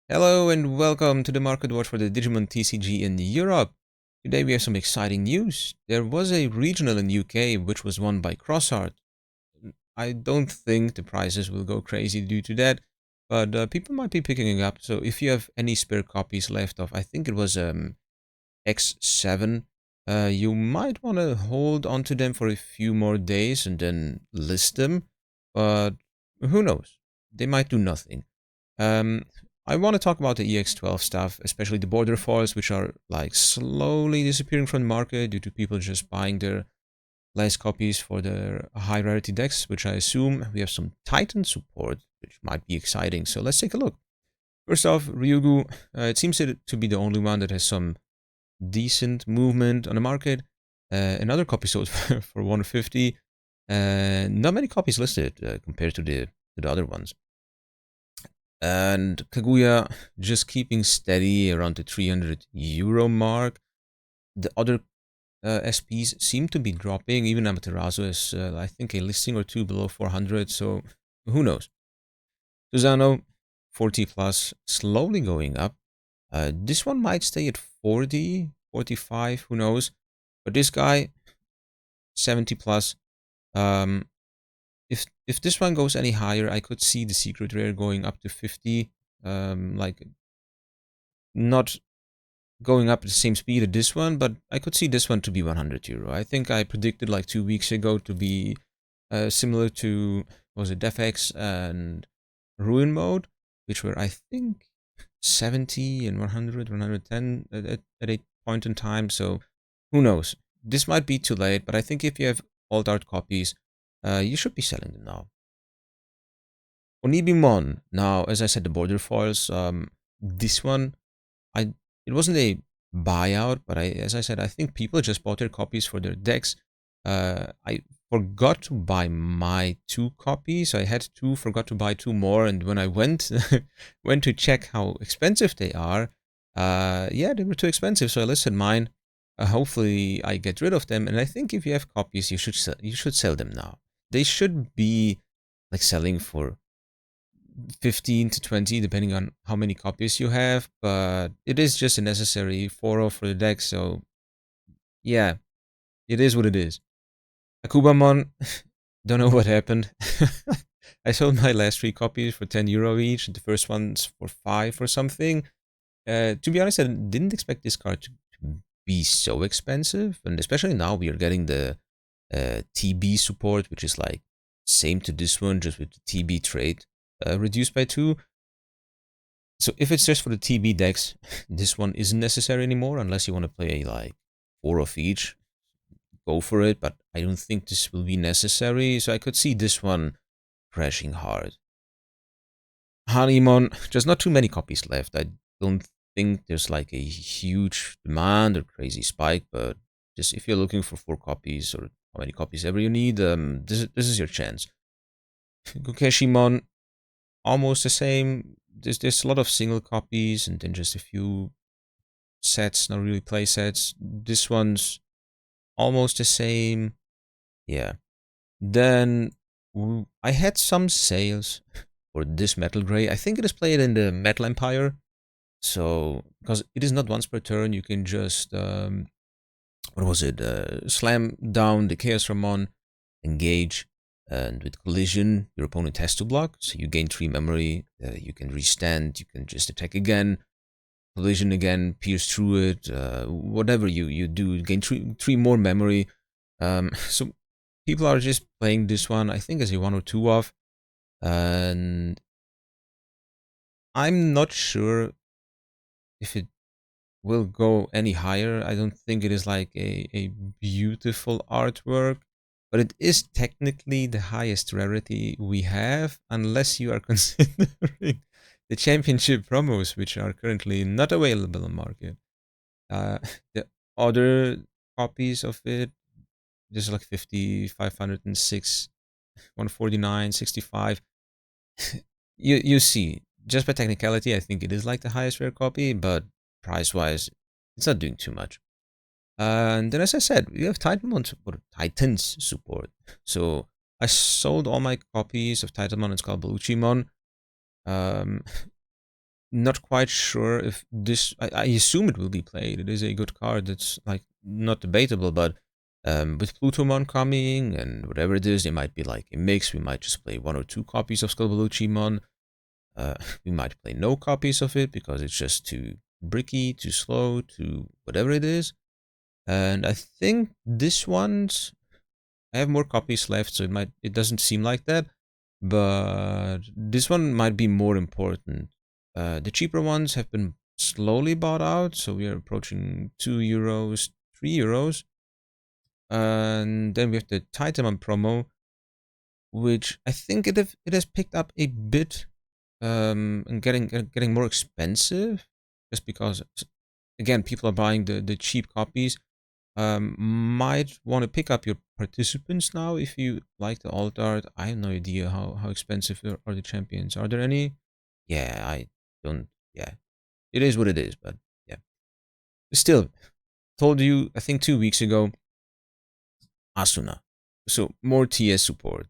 Hello and welcome to the market watch for the Digimon TCG in Europe. Today we have some exciting news. There was a regional in UK which was won by Xros Heart. I don't think the prices will go crazy due to that, but people might be picking it up. So if you have any spare copies left of, I think it was X7, you might want to hold on to them for a few more days and then list them. But who knows? They might do nothing. Um, I want to talk about the EX12 stuff, especially the border foils, which are like slowly disappearing from the market due to people just buying their last copies for their high rarity decks, which I assume we have some Titan support, which might be exciting. So let's take a look. First off, Ryugu, it seems to be the only one that has some decent movement on the market. Another copy sold for 150. Not many copies listed compared to the other ones. And Kaguya just keeping steady around the 300 euro mark. The other SPs seem to be dropping. Even Amaterasu is, I think, a listing or two below 400. So who knows? Susano, 40 plus, slowly going up. This one might stay at 40, 45, who knows? But this guy, 70 plus. Um, if this one goes any higher, I could see the secret rare going up to 50. Like not going up at the same speed as this one, but I could see this one to be 100 euro. I think I predicted like 2 weeks ago to be similar to, was it DefX and Ruin Mode, which were, I think, 70 and 100, 110 at a point in time. So who knows? This might be too late, but I think if you have alt art copies, you should be selling them now. Onibimon. Now, as I said, the border foils. This one, I it wasn't a buyout, but as I said, I think people just bought their copies for their decks. I forgot to buy my 2 copies. I had two, forgot to buy 2 more, and when I went went to check how expensive they are, yeah, they were too expensive. So I listed mine. Hopefully, I get rid of them. And I think if you have copies, you should sell them now. They should be like selling for 15 to 20 depending on how many copies you have, but it is just a necessary 4 for the deck, so yeah, it is what it is. Akubamon, don't know what happened. I sold my last 3 copies for 10 euro each, the first one's for 5 or something. To be honest, I didn't expect this card to be so expensive, and especially now we are getting the TB support, which is like same to this one, just with the TB trait reduced by 2. So if it's just for the TB decks, this one isn't necessary anymore unless you want to play like 4 of each. Go for it, but I don't think this will be necessary. So I could see this one crashing hard. Hanimon, there's not too many copies left. I don't think there's like a huge demand or crazy spike, but just if you're looking for 4 copies or how many copies ever you need, this is your chance. Gokeshimon, almost the same. There's a lot of single copies and then just a few sets, not really play sets. This one's almost the same. Yeah. Then I had some sales for this Metal Gray. I think it is played in the Metal Empire. So, because it is not once per turn, you can just, what was it? Slam down the Chaos Ramon, engage, and with collision, your opponent has to block. So you gain 3 memory. You can restand, you can just attack again. Collision again, pierce through it, whatever you do, gain three more memory. So people are just playing this one, I think, as a 1 or 2 off, and I'm not sure if it will go any higher. I don't think it is like a beautiful artwork, but it is technically the highest rarity we have, unless you are considering the championship promos, which are currently not available on market. The other copies of it, there's like 50, 506, 149, 65. You see, just by technicality, I think it is like the highest rare copy, but price wise, it's not doing too much. And then, as I said, we have Titanmon support, Titans support. So I sold all my copies of Titanmon and Skull Beluchimon. Um, not quite sure if this. I assume it will be played. It is a good card. That's like not debatable, but with Plutomon coming and whatever it is, it might be like a mix. We might just play 1 or 2 copies of Skullbaluchimon. We might play no copies of it because it's just too bricky, too slow, too whatever it is. And I think this one's I have more copies left, so it doesn't seem like that. But this one might be more important. The cheaper ones have been slowly bought out, so we are approaching €2, €3. And then we have the Titan promo, which I think it has picked up a bit, and getting more expensive, just because again people are buying the cheap copies. Might want to pick up your participants now if you like the alt art. I have no idea how expensive are the champions. Are there any? Yeah, I don't. Yeah, it is what it is. But yeah, still, told you I think 2 weeks ago. Asuna. So more TS support.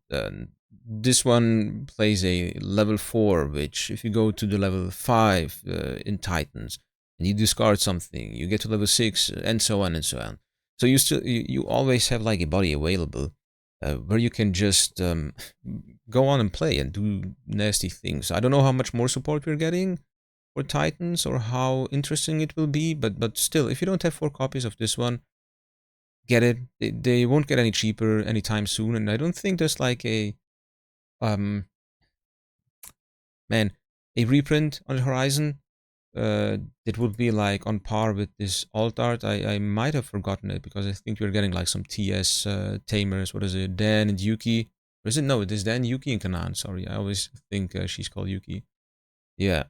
This one plays a level 4, which if you go to the level 5 in Titans and you discard something, you get to level 6 and so on and so on. So you always have like a body available where you can just go on and play and do nasty things. I don't know how much more support we're getting for Titans or how interesting it will be, but still, if you don't have 4 copies of this one, get it. They won't get any cheaper anytime soon, and I don't think there's like a um man a reprint on the horizon that would be like on par with this alt art. I might have forgotten it because I think we're getting like some TS tamers. What is it? Dan and Yuki. Or is it? No, it is Dan, Yuki, and Kanan. Sorry, I always think she's called Yuki. Yeah.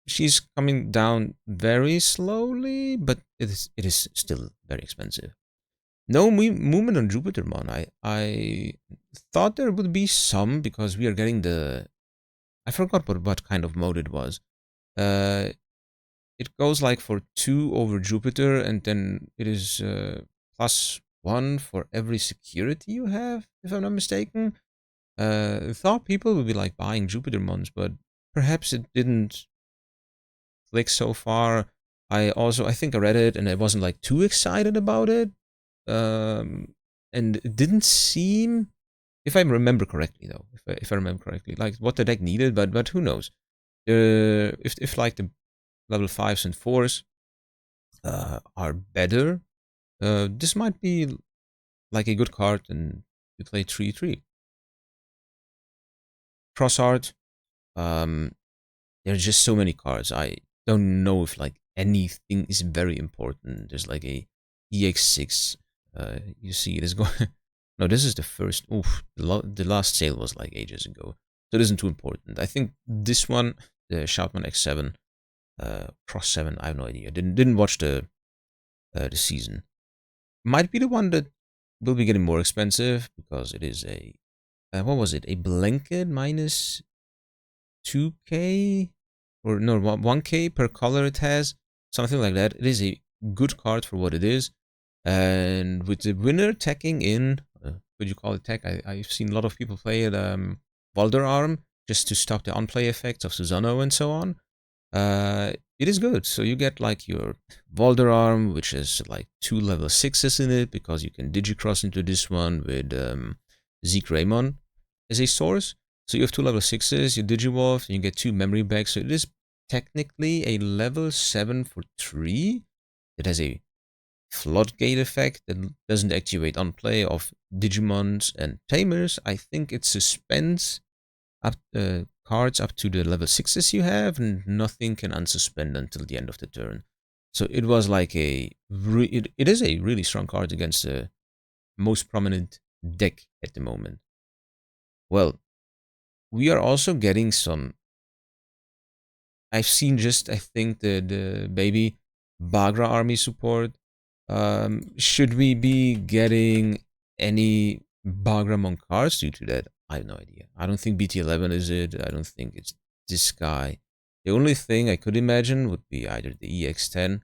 She's coming down very slowly, but it is still very expensive. No movement on Jupitermon. I thought there would be some because we are getting the. I forgot what kind of mode it was. Uh, it goes like for 2 over Jupiter, and then it is +1 for every security you have, if I'm not mistaken. I thought people would be like buying Jupitermons, but perhaps it didn't click so far. I think I read it and I wasn't like too excited about it. And it didn't seem, if I remember correctly though, if I remember correctly, like what the deck needed, but who knows? If like the level 5s and 4s are better, this might be like a good card, and you play 3/3. Xros Heart, there's just so many cards. I don't know if like anything is very important. There's like a EX6. You see, it is going. No, this is the first. Oof, the last sale was like ages ago, so it isn't too important. I think this one, the Shoutman X7, Cross 7. I have no idea. Didn't watch the season. Might be the one that will be getting more expensive because it is a what was it? A blanket minus 2k or no 1k per color it has, something like that. It is a good card for what it is, and with the winner teching in, would you call it tech? I've seen a lot of people play it Valder Arm just to stop the unplay effects of Susanoo and so on. It is good. So you get like your Valder Arm, which is like 2 level 6s in it because you can digicross into this one with Zeke Raymond as a source. So you have 2 level 6s, you Digivolve, and you get 2 memory bags. So it is technically a level 7 for 3. It has a floodgate effect that doesn't activate on play of Digimons and Tamers. I think it suspends up cards up to the level 6s you have, and nothing can unsuspend until the end of the turn. So it was like it is a really strong card against the most prominent deck at the moment. Well, we are also getting some. I've seen just I think the baby Bagra army support. Should we be getting any Bagramon cards due to that? I have no idea. I don't think BT11 is it. I don't think it's this guy. The only thing I could imagine would be either the EX10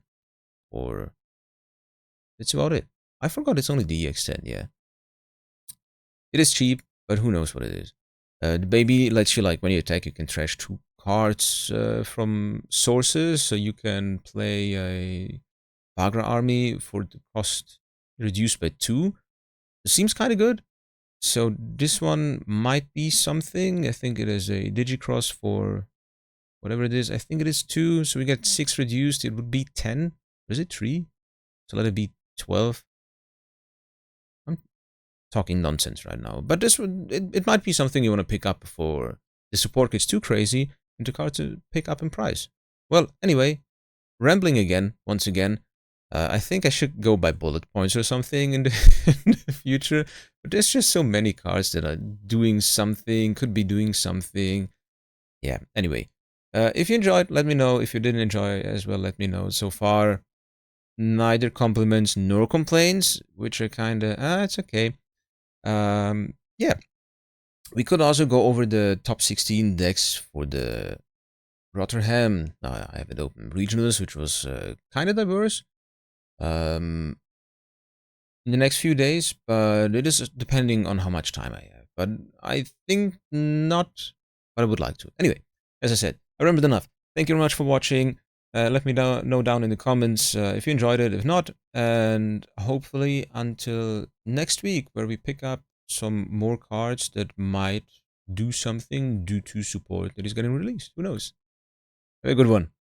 or that's about it. I forgot it's only the EX10, yeah. It is cheap, but who knows what it is. The baby lets you, like, when you attack, you can trash 2 cards from sources, so you can play a Bagra army for the cost reduced by 2. It seems kind of good. So this one might be something. I think it is a Digicross for whatever it is. I think it is 2, so we get 6 reduced. It would be 10. Or is it 3? So let it be 12. I'm talking nonsense right now. But this would it might be something you want to pick up before the support gets too crazy and the card to pick up in price. Well, anyway, rambling again, once again. I think I should go by bullet points or something in in the future. But there's just so many cards that are doing something, could be doing something. Yeah, anyway. If you enjoyed, let me know. If you didn't enjoy as well, let me know. So far, neither compliments nor complaints, which are kind of, it's okay. Yeah. We could also go over the top 16 decks for the Rotterdam. Now I have it open. Regionals, which was kind of diverse. In the next few days, but it is depending on how much time I have. But I think not, but I would like to. Anyway, as I said, I remembered enough. Thank you very much for watching. Let me know down in the comments if you enjoyed it, if not, and hopefully until next week where we pick up some more cards that might do something due to support that is getting released. Who knows? Have a good one.